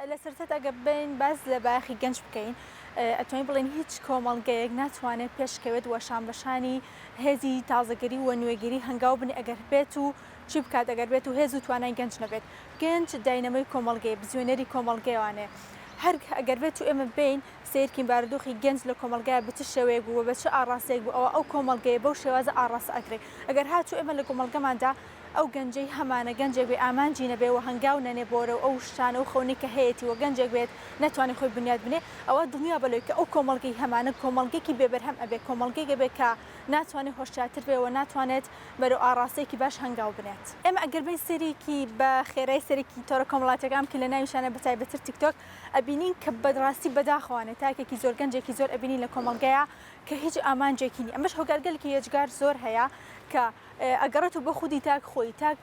لە سەرەتا ئەگە بین باز لە باخی گەنج بکەین ئەتوانین بڵێن هیچ کۆمەڵگەیەک ناتوانێت پێشکەوێت وە شانبەشانی هێزی تازەگەری و نوێگیری هەنگاو بنی ئەگەر بێت و چی بکات ئەگەر بێت و هێز و توانای گەنج نەبێت گەنج داینەمەی کۆمەڵگەی بزوێنەری کۆمەڵگەیوانێ هەر ئەگەر بێت و ئێمە بین سیرکین بارودۆخی گەنج لە کۆمەلگای بچ شێوەیەک بووە بە چه ئاڕاستێک بوو ئەو کۆمەلگەیە بەو شێوازە ئاڕاست ئەکرێت ئەگەر هاتوو ئێمە لە کۆمەلگەماندا ئەو گەنجەی هەمانە گەنجێک بێ ئامانجی نەبێ و هەنگاو نەنێ بۆرە ئەو شتانە و خەونی کە هەیەی و گەنجێک بێت ناتوانێت خۆی بنیاد بنێ ئەوە دڵنیا بەلۆی کە ئەو کۆمەلگەی هەمانە کۆمەلگەیەکی بێبەرهەم ئەبێ کۆمەلگەیەک بێ کە ناتوانێت هۆشیارتر بێەوە ناتوانێت بەرەو ئاڕاستێکی باش هەنگاو بنێت ئێمە ئەگەر بین سەرێکی بە خێرای سەرێکی تۆرە کۆمەڵاتەکان کە لە ناویشانە بەتایبەتر تیکتۆک ئەبینین کە بەڕاستی بەداخەوانێت تاکێکی زۆر گەنجێکی زۆر ئەبینین لە کۆمەلگەیە کە هیچ ئامانجێکی نی ئەمەش هۆگارگەلێکی هێجگار زۆر هەیە کە ئەگەڕێتەوە بە خودی تاک خۆی تاک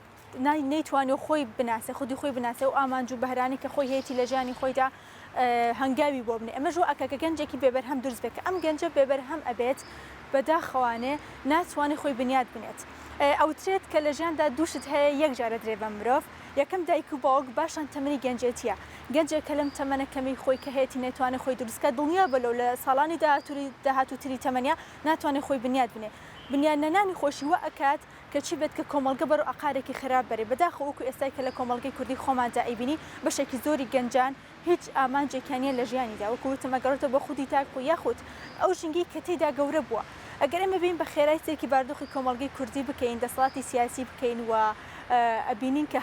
نەیتوانێت خۆی بناسێ خودی خۆی بناسێ و ئامانج و بەهرانی کە خۆی هەیەی لە ژیانی خۆیدا هەنگاوی بۆ بنێ ئەمەش ئەکەکە گەنجێکی بێبەرهەم دروست بێت کە ئەم گەنجە بێبەرهەم ئەبێت بەداخەوانێ ناتوانێت خۆی بنیاد بنێت ئەوترێت کە لە ژیاندا دووشت هەیە یەک جارە درێ بە مرۆڤ یەکەم دایک و باوک باشان تەمەنی گەنجێتیە گەنجێک کە لەم تەمەنە کەمی خۆی کە هەیەی نەتوانێت خۆی دروستکە دڵنیا بەلەو لە ساڵانی داهاتووتری تەمەنیا ناتوانێت خۆی بنیاد بنێ بنیان نەنانی خۆشی وە ئەکات کە چی بێت کە کۆمەلگە بەرەو ئەقارێکی خراپ بەرێ بەداخەوەکو ئێستای کە لە کۆمەلگەی کوردی خۆماندا ئەیبینی بەشێکی زۆری گەنجان هیچ ئامانجێکیانە لە ژیانیدا وەکو تەمەگەڕێتەوە بە خودی تاک و یاخود ئەو ژنگی کە تێدا گەورە بووە ئەگەر ئێمە بین بە خێرای سێکی باردۆخی کۆمەلگەی کوردی بکەین دەسەڵاتی سیاسی بکەین و ئەبینین کە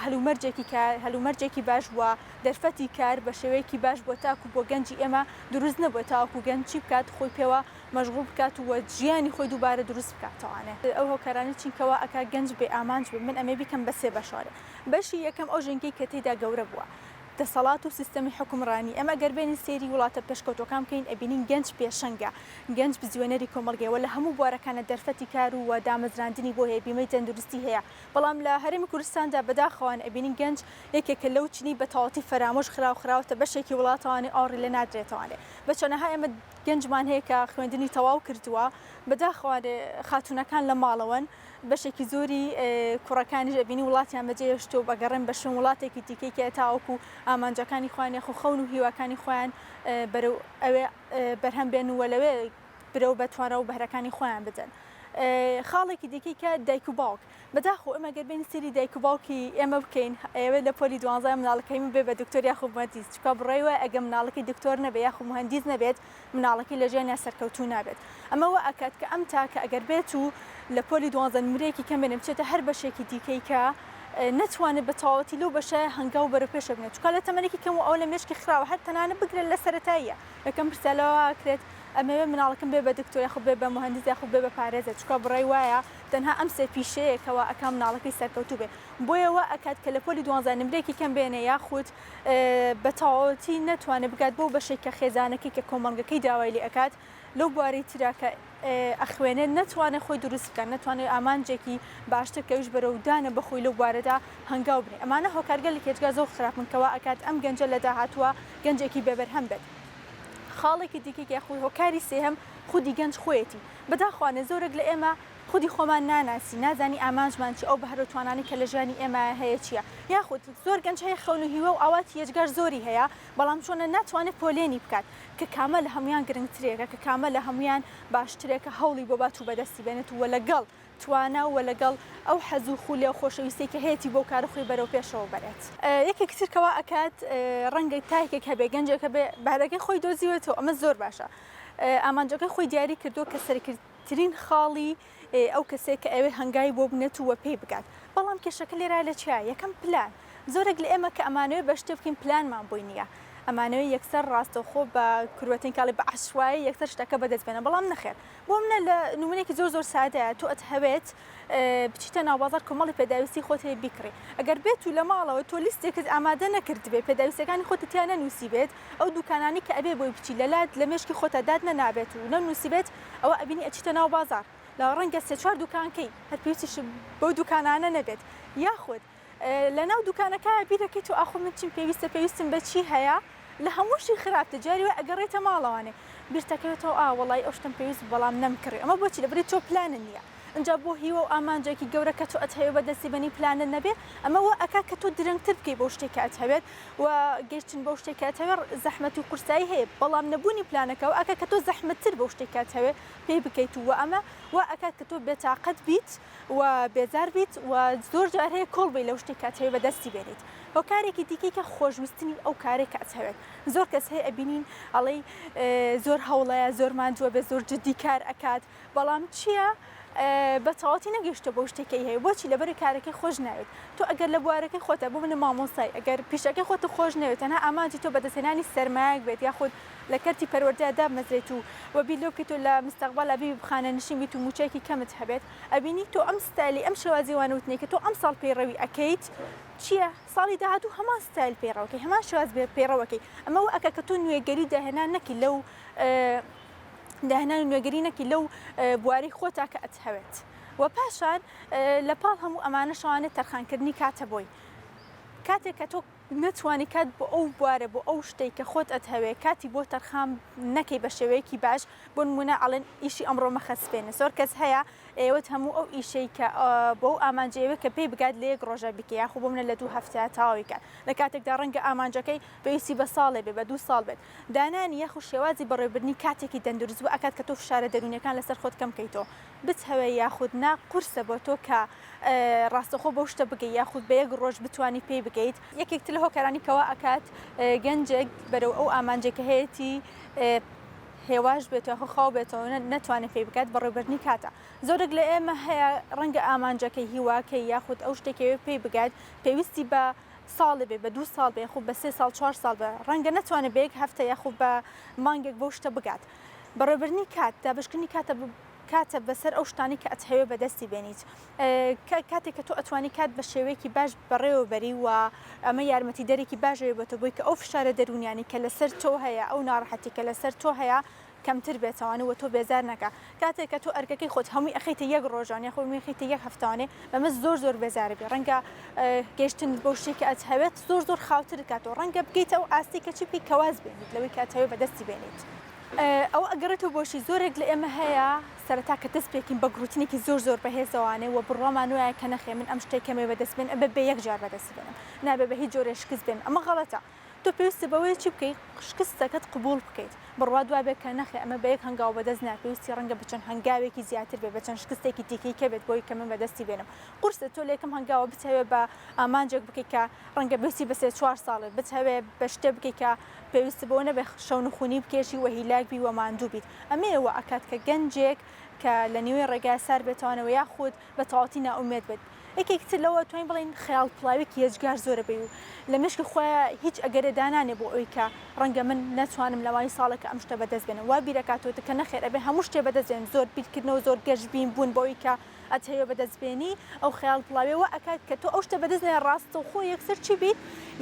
هەلومەرجێکی باش وە دەرفەتی کار بە شێوەیەکی باش بۆ تاکو بۆ گەنجی ئێمە دروست نەبووە تاوەکو گەنجی بکات خۆی پێوە مەشغوڵ بکات و ژیانی خۆی دووبارە دروست بکاتەوانێ ئەو هۆکارانی چینکەوە ئەکا گەنج بێ ئامانج بێ من ئەمێ بیکەم بە سێ بەشارە بەشی یەکەم ئەو ژنگی کە تێدا گەورە بووە دەسەڵات و سیستەمی حکومڕانی ئەمە گەربێنی سێری وڵاتە پێشکەوتەکان بکەین ئەبینین گەنج پێشەنگە گەنج بزیێنەری کۆمەلگەیەوە لە هەموو بوارەکانە دەرفەتی کار و دامەزراندنی بۆ هەیە بیمەی تەندروستی هەیە بەڵام لە هەرێمی کوردستاندا بەداخەوان ئەبینین گەنج یەکێکە لەو چنی بە تەواوەتی فەرامۆش خراوتە بەشێکی وڵاتەوانی ئاڕی لە نادرێتەوانێ بە چۆنەها ئێمە گەنجمان هەیە کە خوێندنی تەواو کردووە بەداخەوانێ خاتونەکان لە ماڵەوەن بەشێکی زۆری کوڕەکانی ئەبینی وڵاتیان بەجێهێشتۆ بەگەڕێن بە شوێن وڵاتێکی دیکەی تاوەکو ئامانجەکانی خۆیان یاخو خەون و هیواکانی خۆیان بەرەو ئەوێ بەرهەم بێن و لەوێ برەو بەتوانە و بەهرەکانی خۆیان بدەن خاڵێکی دیکەی کە دایک و باوک بەداخۆ ئێمە گەربێنی سری دایک و باوکی ئێمە بکەین ئێوە لە پۆلی 12 مناڵەکەی من بێ بە دکتۆر یاخو مهندس چکە بڕێوە ئەگە مناڵەکەی دکتۆر نەبێ یاخو مهندس نەبێت مناڵەکەی لە ژیانیا سەرکەوتوو نابێت ئەمەوە ئەکات کە ئەم تاکە ئەگەر بێت و لە پۆلی 12 نمرەیەکی کەم بێنێ بچێتە هەر بەشێکی دیکەی کە نتوانێت بە تەواوەتی لەو بەشە هەنگاو بەرە پێشە بنێت چکە لە تەمەنێکی کەم و ئەو لە مێشکی خراوە هەر تەنانە بگرێت لە سەرەتاییە یەکەم پرسیالەوە کرێت ئەمەوێ مناڵەکەم بێ بە دکتۆر یاخو بێ بە مهندس یاخو بێ بە پارێزە چکە بڕێ وایە تەنها ئەم سێ پیشەیەکەوە ئەکا مناڵەکەی سەرکەوتوو بێ بۆیەوە ئەکات کە لە پۆلی 12 نمرێکی کەم بێنێ یاخود بە تەواوەتی نەتوانێت بگات بۆ بەشێک کە خێزانەکەی کە کۆمەڵگەکەی داوای لێ ئەکات لەو بواری تراکە ئەخوێنێت نەتوانێت خۆی دروست بکەن نەتوانێت ئامانجێکی باشتر کەویش بەرەودانە بەخۆی لەو بوارەدا هەنگاو بنێ ئەمانە هۆکارگەلێک هێچگا زۆر خراپنکەوە ئەکات ئەم گەنجە لە داهاتووە گەنجێکی بێبەرهەم بێت خاڵێکی دیکەی خۆی هۆکاری سێهەم خودی گەنج خۆیەتی بەداخوانێ زۆرێک لە ئێمە خودی خۆمان ناناسی نازانی ئامانجمان چی ئەو بەهرە توانانی کە لە ژیانی ئێمە هەیە چییە یاخود زۆر گەنج هەیە خەون و هیوە و ئاواتی هێجگار زۆری هەیە بەڵام چۆنە ناتوانێت پۆلێنی بکات کە کامە لە هەمویان گرنگترێکە کە کامە لە هەمویان باشترێکە هەوڵی بۆ بات و بەدەستی بێنێت وە لەگەڵ توانە و لەگەڵ ئەو حەزوو خولێ و خۆشەویستی کە هەیەی بۆ کارخۆی بەرەو پێشەوە بەرێت یەکێک ترکەوە ئەکات ڕەنگە تایکێک هەبێ گەنجێکە بێ بارەکەی خۆی دۆزیوێتەوە ئەمە زۆر باشە ئامانجەکەی خۆی دیاری کردو کە سەرکردترین خاڵی ئەو کەسێک کە ئەوێ هەنگای بۆ بنێت و وە پێی بگات بەڵام کێشەکە لێرا لە چیا یەکەم پلان زۆرێک لە ئێمە کە ئەمانەوێ بە شتێ بکەین پلانمان بۆی نییە ئەمانەوەی یەکسەر ڕاستەوخۆ بە کوروەتین کاڵی بە عشوایی یەکسەر شتەکە بەدەست بێنە بەڵام نەخێر بۆ منە لە نمونێکی زۆر سادەیە تۆ هەوێت بچیتە ناوبازار کۆمەڵی پێداویستی خۆت هەیە بیکڕی ئەگەر بێت و لە ماڵەوە تۆ لیستێکت ئامادە نەکرد بێ پێداویستەکانی خۆت تیان نەنووسی بێت ئەو دوکانانی کە ئەبێ بۆی بچی لەلات لە مێشکی خۆتە داد نەنابێت و نەنووسی بێت ئەوە ئەبینی ئەچیتە ناوبازار لە ڕەنگە سێ چوار دوکانکەی هەر پێویستیش بەو دوکانانە نەبێت یاخود لە ناو دوکانەکە بیرەکەیت و ئاخۆ من چیم پێویستم بە چی هەیە لە هەمووشی خراپتە جاری وە ئەگەڕێتە ماڵەوانێ بیرتەکەوێتەوە وڵی ئەو شتم پێویست بەڵام نەمکڕی ئەمە بۆچی لەبرێت تۆ پلانە نییە اینجا بۆ هیوە و ئامانجێکی گەورە کە تۆ ئەتهەوێت بەدەستی بەنی پلانت نەبێ ئەمەوە ئەکا کە تۆ درەنگتر بکەی بۆ شتێک کە ئەتهەوێت و گەیشتن بۆ شتێک کە ئەتهەوێت زەحمەت و قورسایی هەیە بەڵام نەبوونی پلانەکەەوە ئەکا کە تۆ زەحمەتتر بۆ شتێک کە ئەتهەوێت پێی بکەیت و ئەمە و ئەکات کە تۆ بێتاقەت بیت و بێزار بیت و زۆر جار هەیە کۆڵ بی لەو شتێک کە ئەتهەوێت بەدەستی بێنیت هۆکارێکی دیکەی کە خۆشویستنی ئەو کارێک کە ئەتهەوێت زۆر کەس هەیە ئەبینین ئەڵێ زۆر هەوڵەیە زۆر ماندووە بێ زۆر جدی کار ئەکات بەڵام چییە؟ بەتەواتی نەگەیشتە بۆ شتێکی هەیە بۆچی لەبەری کارەکەی خۆش ناوێت تۆ ئەگەر لە بوارەکەی خۆتە بۆ منە مامۆسای ئەگەر پیشەکەی خۆت خۆش نەوێت تەنها ئامانجی تۆ بەدەستێنانی سەرمایەک بێت یاخود لە کەرتی پەروەردەیەدا بمەزرێت و وەبییر لەو بکەیت و لە مستەقبەل ئەبی بخانە نشین بیت و موچەیەکی کەمت هەبێت ئەبینی تۆ ئەم ستایلی ئەم شێوازی وانوتنی کە تۆ ئەم ساڵ پێڕەوی ئەکەیت چییە؟ ساڵی داهاتوو هەمان ستایل پێڕەوەکەی هەمان شێواز پێڕەوەکەی ئەمەوە ئەکە کە تۆ نوێگەری داهێنان نەکی لەو داهێنان نوێگەری نەکی لەو بواری خۆتا کە ئەتهەوێت و پاشان لە پاڵ هەموو ئەمانەشەوانێت تەرخانکردنی کاتە بۆی کاتێک کە تۆ نەتوانی کات بۆ ئەو بوارە بۆ ئەو شتێک کە خۆت ئەتهەوێت کاتی بۆ تەرخام نەکەی بە شێوەیەکی باش بۆ نمونە ئەڵێن ئیشی ئەمڕۆ مەخەسبێنە زۆر کەس هەیە ئێوەت هەموو ئەو ئیشەی کە بۆ ئەو ئامانجەیەوە کە پێی بگات لە یەک ڕۆژە بکە یاخۆ بۆ منە لە 2 هەفتەیە تەواوی کات لە کاتێکدا ڕەنگە ئامانجەکەی پێویستی بە ساڵێ بێ بە 2 ساڵ بێت دانانی یاخو شێوازی بەڕێوەبردننی کاتێکی دەندروست بوو ئەکات کە تۆ فشارە دەرونیەکان لەسەر خۆت کەم بکەیتەوە بتهەوێ یاخود نا قورسە بۆ تۆ کە ڕاستەخۆ بەو شتە بگەیت یاخود بە یەک ڕۆژ بتوانی پێی بگەیت یەکێکتر لە هۆکارانی کەوا ئەکات گەنجێک بەرەو ئەو ئامانجێکە هەیەی هێواش بێتەوە خاو بێتەوە نەتوانێت پێی بکات بەڕێوەبردننی کاتە زۆرێک لە ئێمە هەیە ڕەنگە ئامانجەکەی هیواکەی یاخود ئەو شتێکەوێ پێی بگات پێویستی بە ساڵی بێ بە 2 ساڵ بێ خو بە 3 ساڵ 4 ساڵ بە ڕەنگە نەتوانێت بە یەک هەفتە یاخود بە مانگێک بەو شتە بگات بەڕێوەبردننی کات دابشکردنی کاتە بەسەر ئەو شتانی کە ئەتهەوێت بەدەستی بێنیت کاتێک کە تۆ ئەتوانی کات بە شێوەیەکی باش بەڕێوەبەری و ئەمە یارمەتی دەرێکی باشەوێ بۆتە بۆی کە ئەو فشارە دەرونیانی کە لەسەر تۆ هەیە ئەو ناڕەحەتی کە لەسەر تۆ هەیە کەمتر بێتەوانێت و تۆ بێزار نەکە کاتێک کە تۆ ئەرگەکەی خۆت هەمووی ئەخیتە یەک ڕۆژانە خۆ میخیتە یەک هەفتانێ بەمە زۆر بێزارە بێ ڕەنگە گەشتن بۆ شتێکی ئەتهەوێت زۆر خاوتر کاتەوە ڕەنگە بگەیتە ئەو ئاستی کە چی بکەی کەواز بێنیت لەوەی کاتەوێ بەدەستی بێنیت ئەو ئەگەڕێتەوە بۆشی زۆرێک لە ئێمە هەیە سەرەتا کە دەست پێکین بە گروتنێکی زۆر بەهێزەوانێ و بڕۆمان وایە کە نەخێ من ئەم شتێکەمێ بەدەست بێن ئەبێ بە یەک جار بەدەست بێنم نابێ بە هیچ جۆرە شکست بێن ئەمە غەڵەتە تۆ پێویستە بەوەی چی بکەیت شکستەکەت قبول بکەیت بڕوا دوای بێت کە نەخێ ئەمە بە یەک هەنگاو بەدەست ناپێویستی ڕەنگە بچەند هەنگاوێکی زیاتر بێ بچەند شکستێکی دیکەی کە بێت بۆی کە من بەدەستی بێنم قورسە تۆ لێکم هەنگاوە بتەوێت بە ئامانجێک بکەیت کە ڕەنگە بێستی بە 3-4 ساڵێت بتەوێت بە شتێ بکەیت کە پێویستە بۆ نەبێ شەون خونی بکێشی و هیلاک بی و ماندوو بیت ئەمەوە ئەکات کە گەنجێک کە لە نیوەی ڕێگای سار بێتوانەوە یاخود بە تەواوی ناومێت بێت یەکێکتر لەوە توانین بڵین خەیاڵ پڵاوێکی هێزگار زۆرە بێ و لە مشکی خۆیان هیچ ئەگەرە دانانێ بۆ ئەوی کە ڕەنگە من ناتوانم لەوانی ساڵێکە ئەم شتە بەدەست بێنم وا بیرەکاتەوە کە نەخێر ئەبێ هەموو شتێ بەدەستێن زۆر بیرکردنەوە زۆر گەشتبین بوون بۆی کە ئەتهەیە بەدەستبێنی ئەو خەیاڵ پڵاوێەوە ئەکات کە تۆ ئەو شتە بەدەستێن ڕاستەوخۆ یەکسەر چی بیت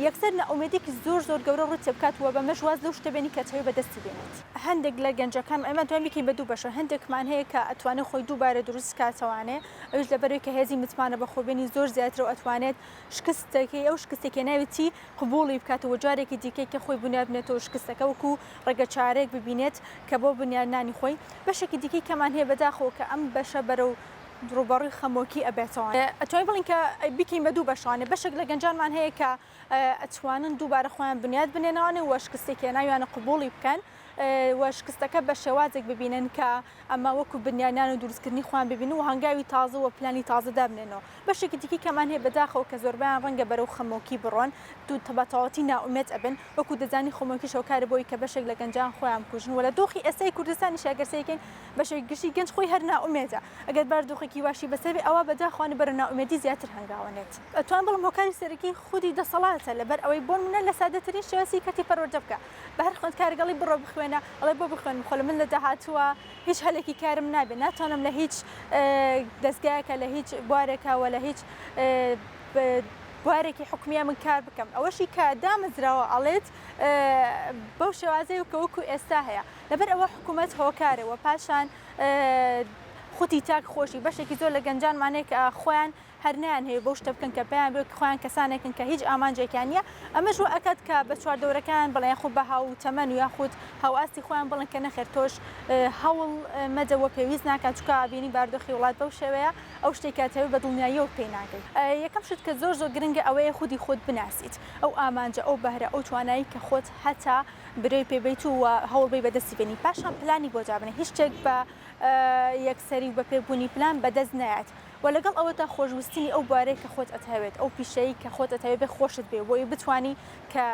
یەکسەر نەئومێدێکی زۆر گەورە ڕوتێ بکاتوە بە مەشواز لەو شتە بێنی کە ئەتهەیە بەدەستی بێنێت هەندێک لە گەنجەکان ئەمە توان بکەین بە 2 بەشە هەندێکمان هەیە کە ئەتوانێت خۆی دووبارە دروست کاتەوانێ ئەوش لەبەرەوەی کە هێزی متمانە بەخۆبێنی زۆر زیاتر و ئەتوانێت شکستەکەی ئەو شکستێکی ناوێتی قبوڵی بکاتەوە جارێکی دیکەی کە خۆی بنیاد بنێتەوە شکستەکە وەکو ڕێگە چارێک ببینێت کە بۆ بنیادنانی خۆی بەشێکی دیکەی کەمان هەیە بەداخەوە کە ئەم بەشە بەرەو ڕوبەڕووی خەمۆکی ئەبێتەوە ئەتوانین بڵین کە بکەین بە 2 بەشانێ بەشێک لە گەنجانمان هەیە کە ئەتوانن دووبارە خۆیان بنیاد بنێنەوەنێ و شکستێکی ناویانە قبوڵی بکەن و شکستەکە بە شێوازێک ببینن کە ئەمە وەکو بنیانان و دروستکردنی خۆیان ببین و هەنگاوی تازە و پلانی تازەدا بنێنەوە بەشێکی دیکەی کەمان هەیە بەداخەوە کە زۆربیان ڕەنگە بەرەو خەمۆکی بڕۆن دوو تەبەتەواتی ناومێت ئەبن وەکو دەزانی خەمۆکی شەوکارە بۆی کە بەشێک لە گەنجان خۆیان بکوژن و لە دۆخی ئێستای کوردستانی شاگەرسەکەین بەشێک گشتی گەنج خۆی هەر ناومێتە ئەگەر بەردۆخێکی واشی بەسەر ئەوە بەداخوانە بەرە ناومێدی زیاتر هەنگاوانێت ئەتوان بڵم هۆکاری سەرەکی خودی دەسەڵاتە لەبەر ئەوەی بۆ منە لە سادەترین شێوەسی کەتی پەروەردە بکە بە هەر خوێندکارگەڵی بڕۆ بخوێنە ئەڵێ بۆ بخوێن خۆ من لە داهاتووە هیچ هەلێکی کارم نابێت ناتوانم لە هیچ دەستگایەکە لە هیچ بوارێکەوە لە هیچ بوارێکی حکومیە من کار بکەم ئەوەشی کە دامەزراوە ئەڵێت بەو شێوازەیە کە وەکو ئێستا هەیە لەبەر ئەوە حکوومەت هۆکارەوە پاشان خوتی تاک خۆشی بەشێکی زۆر لە گەنجانمانێک خۆیان هەرنیان هەیە بەو شتە بکەن کە پێیان بێت خۆیان کەسانێکن کە هیچ ئامانجێکیان نییە ئەمەش ئەکات کە بە چواردەورەکان بڵێن خۆ بە هاو تەمەن و یاخود هاواستی خۆیان بڵن کە نەخێر تۆش هەوڵ مەدەوە پێویست ناکات چکە بینی باردۆخی وڵات بەو شێوەیە ئەو شتێکاتەوە بە دڵنیاییەوە پێی ناکەیت. یەکەم شت کە زۆر گرنگە ئەوەیە خودی خۆت بناسیت ئەو ئامانجە ئەو بەهرە ئەو توانایی کە خۆت هەتا برێ پێبیت و هەوڵبەی بەدەستی بێنی پاشان پلانی بۆ جابنە هیچ شتێک بە یەکسەری و بە پێبوونی پلان بەدەست نایەت و لەگەڵ ئەوەتا خۆشویستنی ئەو بارەی کە خۆت ئەتەوێت ئەو پیشەیە کە خۆت ئەتەوێت بێ خۆشت بێ بۆی بتانی کە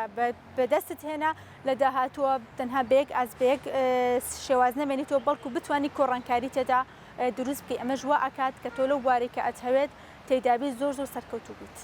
بەدەستت هێنا لە داهاتووە تەنها بێک ئازبێک شێواز نەمێنیتەوە بەڵکو بتانی کۆڕانکاری تێدا دروست بکەی ئەمە ژوا ئاکات کە تۆ لەو بارێک کە ئەتەوێت تێدابی زۆر سەرکەوتوو بیت.